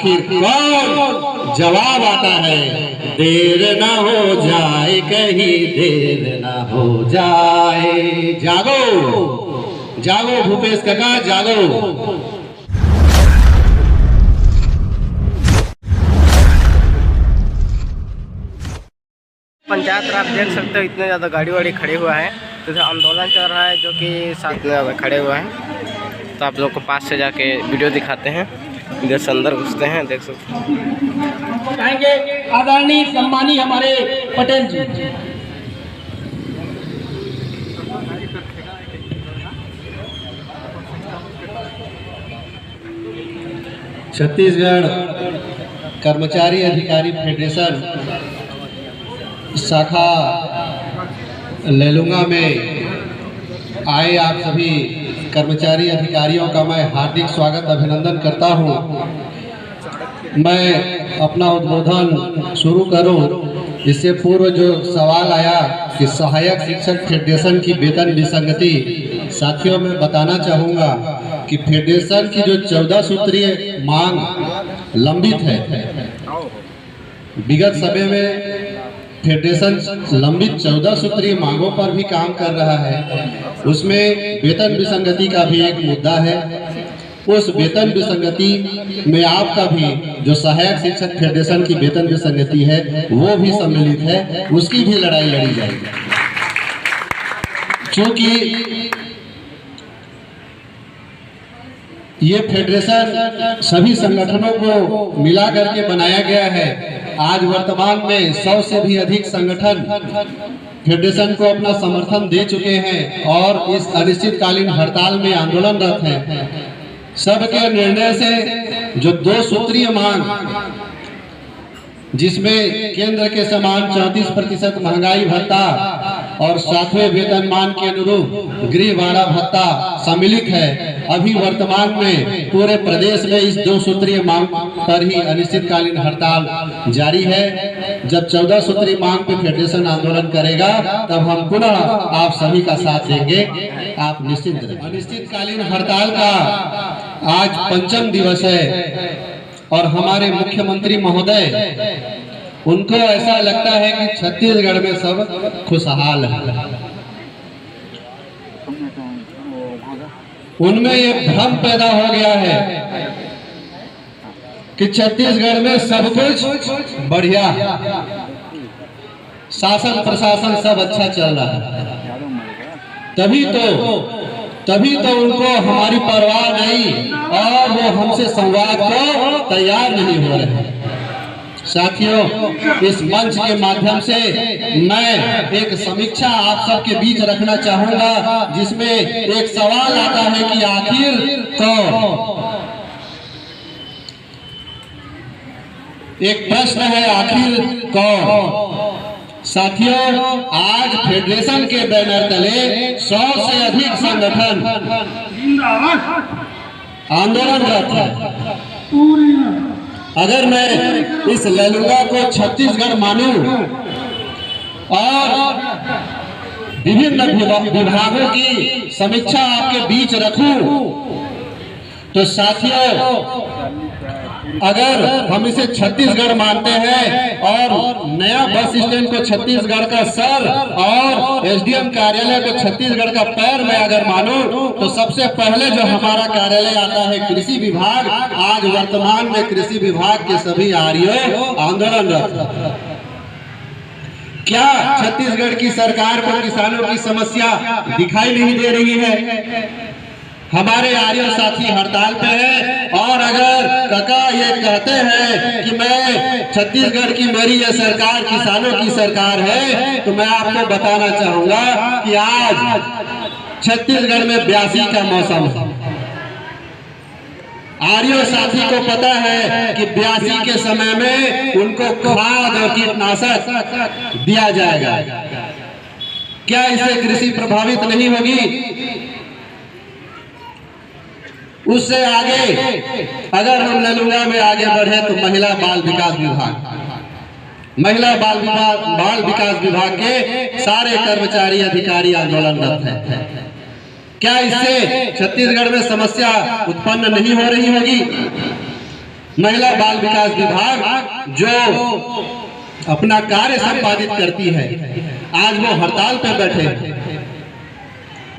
आखिर कौन जवाब आता है। देर न हो जाए कहीं, देर न हो जाए। जागो जागो भूपेश काका, जागो। पंचायत आप देख सकते हो इतने ज़्यादा गाड़ी वाड़ी खड़े हुआ है, तो आंदोलन चल रहा है जो कि साथ में ज़्यादा खड़े हुआ है। तो आप लोग को पास से जाके वीडियो दिखाते हैं, इधर से अंदर घुसते हैं, देख सकते हैं। आदरणीय सम्मानी हमारे पटेल जी। छत्तीसगढ़ कर्मचारी अधिकारी फेडरेशन शाखा लेलुंगा में आए आप सभी कर्मचारी अधिकारियों का मैं हार्दिक स्वागत अभिनंदन करता हूं। मैं अपना उद्बोधन शुरू करूं इससे पूर्व जो सवाल आया कि सहायक शिक्षक फेडरेशन की वेतन विसंगति, साथियों मैं बताना चाहूँगा कि फेडरेशन की जो 14 सूत्रीय मांग लंबित है, विगत समय में फेडरेशन लंबित 14 सूत्रीय मांगों पर भी काम कर रहा है। उसमें वेतन विसंगति का भी एक मुद्दा है। उस वेतन विसंगति में आपका भी जो सहायक शिक्षक फेडरेशन की वेतन विसंगति है वो भी सम्मिलित है, उसकी भी लड़ाई लड़ी जाएगी। क्योंकि ये फेडरेशन सभी संगठनों को मिला करके बनाया गया है। आज वर्तमान में 100 से भी अधिक संगठन फेडरेशन को अपना समर्थन दे चुके हैं और इस अनिश्चितकालीन हड़ताल में आंदोलनरत हैं। सबके निर्णय से जो 2 सूत्रीय मांग, जिसमें केंद्र के समान 34% महंगाई भत्ता और 7वें वेतनमान के अनुरूप गृह भाड़ा भत्ता सम्मिलित है, अभी वर्तमान में पूरे प्रदेश में इस 2 सूत्रीय मांग पर ही अनिश्चितकालीन हड़ताल जारी है। जब 14 सूत्रीय मांग पे फेडरेशन आंदोलन करेगा तब हम पुनः आप सभी का साथ देंगे, आप निश्चिंत रहिए। अनिश्चितकालीन हड़ताल का आज 5वां दिवस है और हमारे मुख्यमंत्री महोदय, उनको ऐसा लगता है कि छत्तीसगढ़ में सब खुशहाल है। उनमें ये भ्रम पैदा हो गया है कि छत्तीसगढ़ में सब कुछ बढ़िया, शासन प्रशासन सब अच्छा चल रहा है। तभी तो उनको हमारी परवाह नहीं और वो हमसे संवाद को तैयार नहीं हो रहे। साथियों, इस मंच के माध्यम से मैं एक समीक्षा आप सबके बीच रखना चाहूंगा, जिसमें एक सवाल आता है कि आखिर कौन, एक प्रश्न है, आखिर कौन। साथियों, आज फेडरेशन के बैनर तले 100 से अधिक संगठन आंदोलनरत है। अगर मैं इस लेलुंगा को छत्तीसगढ़ मानूं और विभिन्न विभागों की समीक्षा आपके बीच रखूं, तो साथियों, अगर हम इसे छत्तीसगढ़ मानते हैं और नया बस स्टैंड को छत्तीसगढ़ का सर और एसडीएम कार्यालय को छत्तीसगढ़ का पैर में अगर मानो, तो सबसे पहले जो हमारा कार्यालय आता है कृषि विभाग। आज वर्तमान में कृषि विभाग के सभी आरईओ आंदोलनरत। क्या छत्तीसगढ़ की सरकार को किसानों की समस्या दिखाई नहीं दे रही है? हमारे आर्य साथी हड़ताल पे है और अगर काका ये कहते हैं कि मैं छत्तीसगढ़ की मेरी ये सरकार किसानों की सरकार है, तो मैं आपको बताना चाहूंगा कि आज छत्तीसगढ़ में ब्यासी का मौसम है। आर्य साथी को पता है कि ब्यासी के समय में उनको खाद और कीटनाशक दिया जाएगा। क्या इससे कृषि प्रभावित नहीं होगी? उससे आगे अगर हम लेलुंगा में आगे बढ़े तो महिला बाल विकास विभाग के सारे कर्मचारी अधिकारी आंदोलनरत हैं। क्या इससे छत्तीसगढ़ में समस्या उत्पन्न नहीं हो रही होगी? महिला बाल विकास विभाग जो अपना कार्य संपादित करती है, आज वो हड़ताल पर बैठे हैं।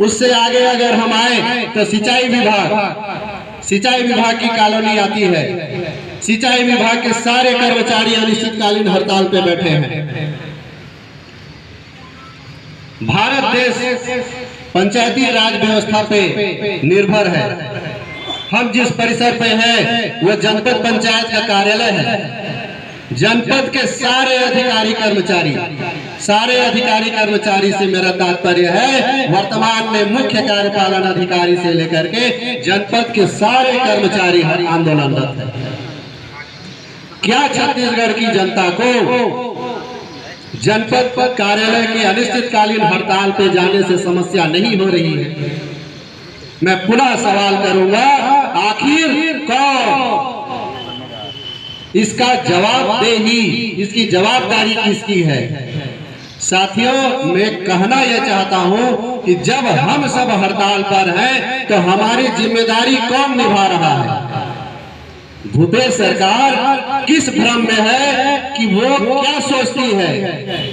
उससे आगे अगर हम आए तो सिंचाई विभाग की कॉलोनी आती है। सिंचाई विभाग के सारे कर्मचारी अनिश्चितकालीन हड़ताल पे बैठे हैं। भारत देश पंचायती राज व्यवस्था पे निर्भर है। हम जिस परिसर पे हैं वो जनपद पंचायत का कार्यालय है। जनपद के सारे अधिकारी कर्मचारी से मेरा तात्पर्य है वर्तमान में मुख्य कार्यपालन अधिकारी से लेकर के जनपद के सारे कर्मचारी हर आंदोलनरत है। क्या छत्तीसगढ़ की जनता को जनपद कार्यालय की अनिश्चितकालीन हड़ताल पे जाने से समस्या नहीं हो रही है? मैं पुनः सवाल करूंगा, आखिर कौन इसका जवाब दे ही, इसकी जवाबदारी किसकी है? साथियों, मैं कहना यह चाहता हूं कि जब हम सब हड़ताल पर हैं तो हमारी जिम्मेदारी कौन निभा रहा है? भूपेश सरकार किस भ्रम में है कि वो क्या सोचती है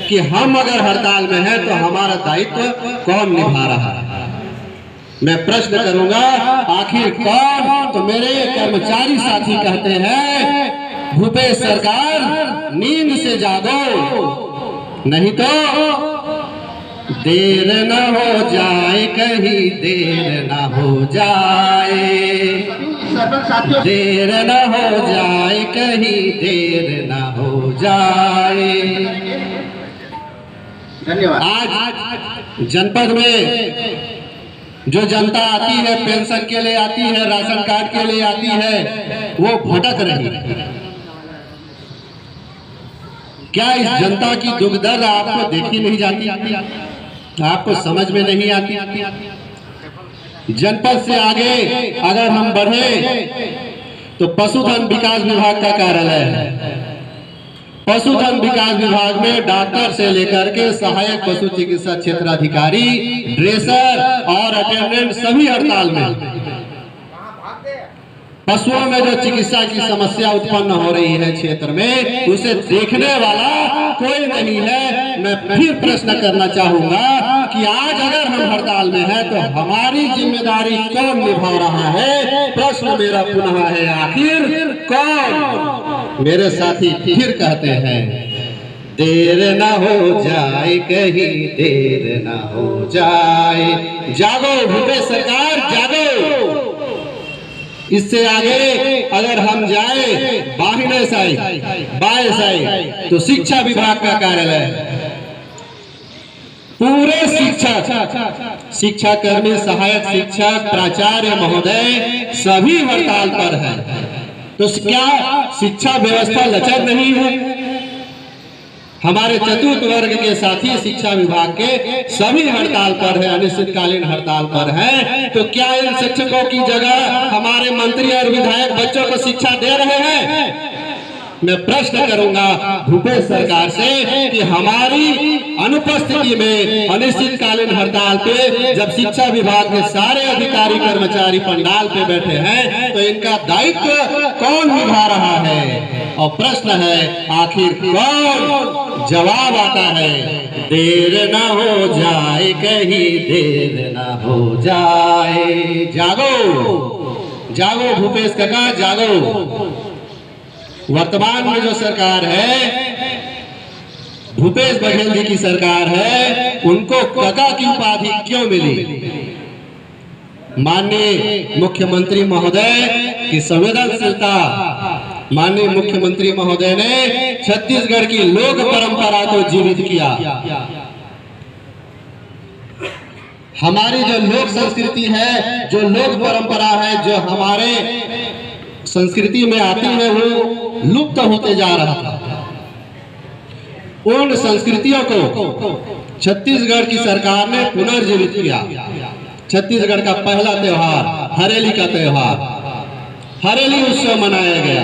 कि हम अगर हड़ताल में हैं तो हमारा दायित्व कौन निभा रहा है? मैं प्रश्न करूंगा, आखिर कौन? तो मेरे कर्मचारी साथी कहते हैं, भूपेश सरकार नींद से जागो, नहीं तो देर न हो जाए, कहीं देर न हो जाए, देर न हो जाए, कहीं देर न हो जाए। धन्यवाद। आज जनपद में जो जनता आती है, पेंशन के लिए आती है, राशन कार्ड के लिए आती है, वो भटक रही है। क्या इस जनता की दुख दर्द आपको देखी नहीं जाती? आपको समझ में नहीं आती? जनपद से आगे अगर हम बढ़े तो पशुधन विकास विभाग का कार्यालय है। पशुधन विकास विभाग में डॉक्टर से लेकर के सहायक पशु चिकित्सा क्षेत्राधिकारी, ड्रेसर और अटेंडेंट सभी हड़ताल में। पशुओं में जो चिकित्सा की समस्या उत्पन्न हो रही है क्षेत्र में, उसे देखने वाला कोई नहीं है। मैं फिर प्रश्न करना चाहूंगा कि आज अगर हम हड़ताल में हैं तो हमारी जिम्मेदारी कौन निभा रहा है? प्रश्न मेरा पुनः है, आखिर कौन? मेरे साथी फिर कहते हैं, देर न हो जाए, कहीं देर न हो जाए। जागो भूपेश सरकार, जागो। इससे आगे अगर हम जाए बाहिने साइड, बाएं साइड, तो शिक्षा विभाग का कार्यालय है। पूरे शिक्षा कर्मी, सहायक शिक्षक, प्राचार्य महोदय सभी हड़ताल पर है। तो क्या शिक्षा व्यवस्था लचर नहीं है? हमारे चतुर्थ वर्ग के साथी शिक्षा विभाग के सभी हड़ताल पर है, अनिश्चितकालीन हड़ताल पर है। तो क्या इन शिक्षकों की जगह हमारे मंत्री और विधायक बच्चों को शिक्षा दे रहे हैं? मैं प्रश्न करूंगा भूपेश सरकार से कि हमारी अनुपस्थिति में अनिश्चितकालीन हड़ताल पे जब शिक्षा विभाग के सारे अधिकारी कर्मचारी पंडाल पे बैठे हैं तो इनका दायित्व कौन निभा रहा है? और प्रश्न है, आखिर कौन? जवाब आता है, देर न हो जाए, कहीं देर न हो जाए। जागो, जागो भूपेश काका, जागो। वर्तमान में जो सरकार है, भूपेश बघेल जी की सरकार है, उनको काका की उपाधि क्यों मिली? माननीय मुख्यमंत्री महोदय की संवेदनशीलता, माननीय मुख्यमंत्री महोदय ने छत्तीसगढ़ की लोक परंपरा को जीवित किया। हमारी जो लोक संस्कृति है, जो लोक परंपरा है, जो हमारे संस्कृति में आती है, वो लुप्त होते जा रहा था। उन संस्कृतियों को छत्तीसगढ़ की सरकार ने पुनर्जीवित किया। छत्तीसगढ़ का पहला त्योहार हरेली का त्योहार, हरेली उत्सव मनाया गया।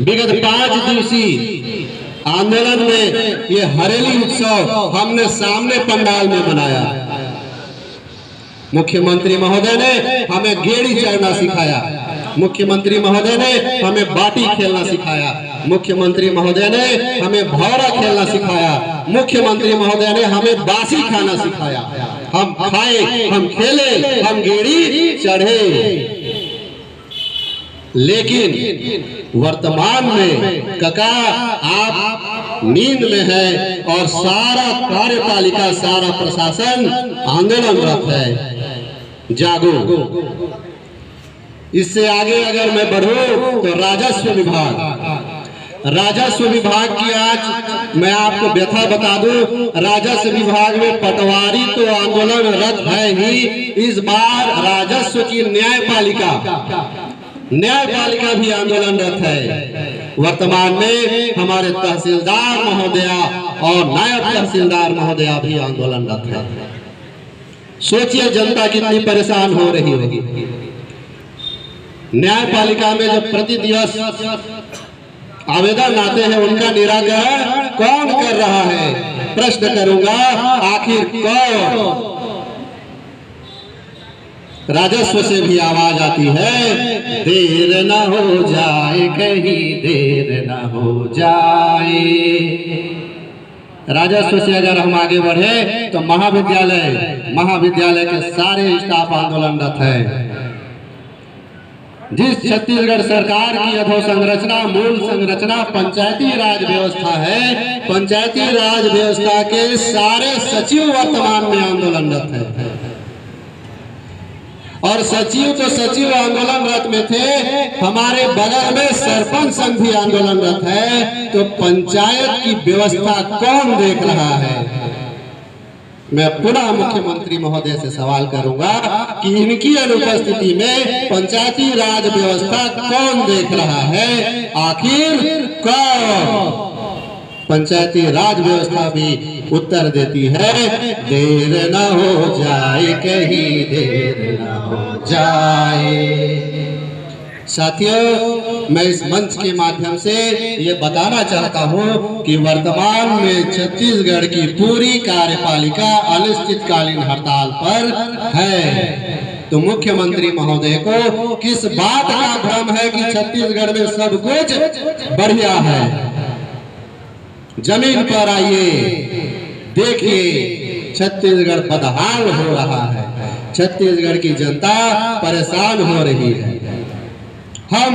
विगत 5 दिवसीय आंदोलन में ये हरेली उत्सव हमने सामने पंडाल में मनाया। मुख्यमंत्री महोदय ने हमें गेड़ी चढ़ना सिखाया। मुख्यमंत्री महोदय ने हमें बाटी खेलना सिखाया, मुख्यमंत्री महोदय ने हमें भौरा खेलना सिखाया, मुख्यमंत्री महोदय ने हमें बासी खाना सिखाया। हम खाए, हम खेले, हम गेड़ी चढ़े। लेकिन वर्तमान में कका आप नींद में है और सारा कार्यपालिका, सारा प्रशासन आंदोलनरत है। जागो। इससे आगे अगर मैं बढ़ूं तो राजस्व विभाग की आज मैं आपको व्यथा बता दूं। राजस्व विभाग में पटवारी तो आंदोलनरत है ही, इस बार राजस्व की न्यायपालिका भी आंदोलनरत है। वर्तमान में हमारे तहसीलदार महोदया और नायब तहसीलदार महोदया भी आंदोलनरत है। सोचिए जनता कितनी परेशान हो रही होगी। न्यायपालिका में जब प्रति दिवस आवेदन आते हैं, उनका निराकरण कौन कर रहा है? प्रश्न करूंगा, आखिर कौन? राजस्व से भी आवाज आती है, देर न हो जाए, कहीं देर न हो जाए। राजस्व से अगर हम आगे बढ़े तो महाविद्यालय के सारे स्टाफ आंदोलनरत है। जिस छत्तीसगढ़ सरकार की अधोसंरचना, मूल संरचना पंचायती राज व्यवस्था है, पंचायती राज व्यवस्था के सारे सचिव वर्तमान में आंदोलनरत है। और सचिव तो सचिव आंदोलनरत में थे, हमारे बगल में सरपंच संघ भी आंदोलनरत है। तो पंचायत की व्यवस्था कौन देख रहा है? मैं पुनः मुख्यमंत्री महोदय से सवाल करूंगा कि इनकी अनुपस्थिति में पंचायती राज व्यवस्था कौन देख रहा है? आखिर कौन? पंचायती राज व्यवस्था भी उत्तर देती है, देर न हो जाए, कहीं देर न हो जाए। साथियों, मैं इस मंच के माध्यम से ये बताना चाहता हूँ कि वर्तमान में छत्तीसगढ़ की पूरी कार्यपालिका अनिश्चितकालीन हड़ताल पर है। तो मुख्यमंत्री महोदय को किस बात का भ्रम है कि छत्तीसगढ़ में सब कुछ बढ़िया है? जमीन पर आइए, देखिए छत्तीसगढ़ बदहाल हो रहा है, छत्तीसगढ़ की जनता परेशान हो रही है। हम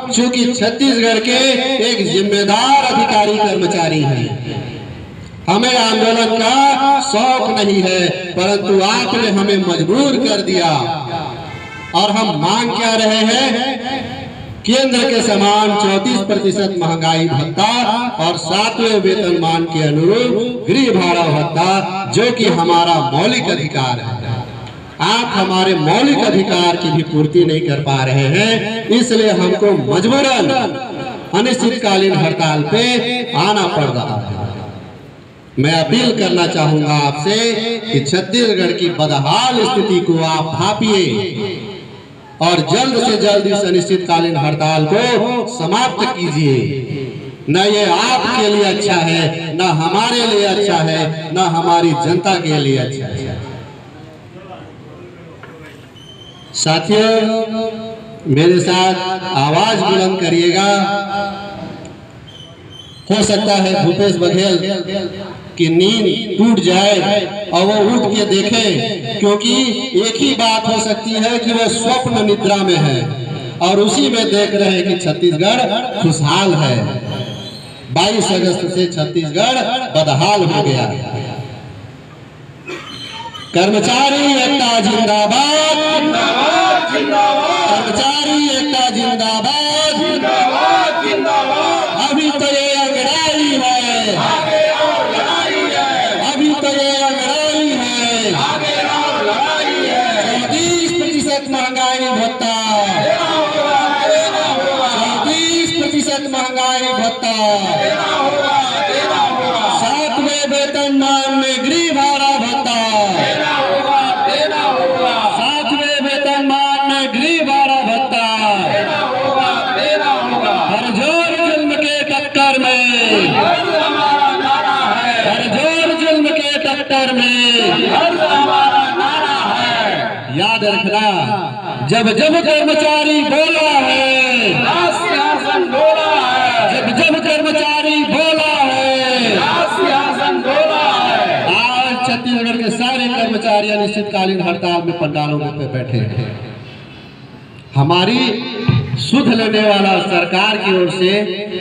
चूंकि छत्तीसगढ़ के एक जिम्मेदार अधिकारी कर्मचारी हैं, हमें आंदोलन का शौक नहीं है, परंतु आपने हमें मजबूर कर दिया। और हम मांग क्या रहे हैं? केंद्र के समान 34% महंगाई भत्ता और 7वें वेतनमान के अनुरूप गृह भाड़ा भत्ता, जो कि हमारा मौलिक अधिकार है। आप हमारे मौलिक अधिकार की भी पूर्ति नहीं कर पा रहे हैं, इसलिए हमको मजबूरन अनिश्चितकालीन हड़ताल पे आना पड़ रहा है। मैं अपील करना चाहूंगा आपसे कि छत्तीसगढ़ की बदहाल स्थिति को आप भापिए और जल्द से जल्द इस अनिश्चितकालीन हड़ताल को समाप्त कीजिए। न ये आपके लिए अच्छा है, न हमारे लिए अच्छा है, न हमारी जनता के लिए अच्छा है। साथियों, मेरे साथ आवाज बुलंद करिएगा। हो सकता है भूपेश बघेल की नींद टूट जाए और वो उठ के देखे, क्योंकि एक ही बात हो सकती है कि वह स्वप्न निद्रा में है और उसी में देख रहे हैं कि छत्तीसगढ़ खुशहाल है। 22 अगस्त से छत्तीसगढ़ बदहाल हो गया। कर्मचारी एकता जिंदाबाद, कर्मचारी एकता जिंदाबाद, अभी तो ये अंगड़ाई है, अभी तो ये अंगड़ाई है। 34% महंगाई भत्ता, 34% महंगाई भत्ता, 7वें वेतनमान में गृह भाड़ा भत्ता, 7वें वेतनमान में गृह भाड़ा भत्ता। हरजोर जुल्म के टक्कर में, हरजोर जुल्म के टक्कर में याद रखना, जब जब कर्मचारी बोला है छत्तीसगढ़ के सारे कर्मचारी अनिश्चितकालीन हड़ताल में पंडालों में बैठे हैं। हमारी सुध लेने वाला सरकार की ओर से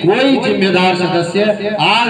कोई जिम्मेदार सदस्य आज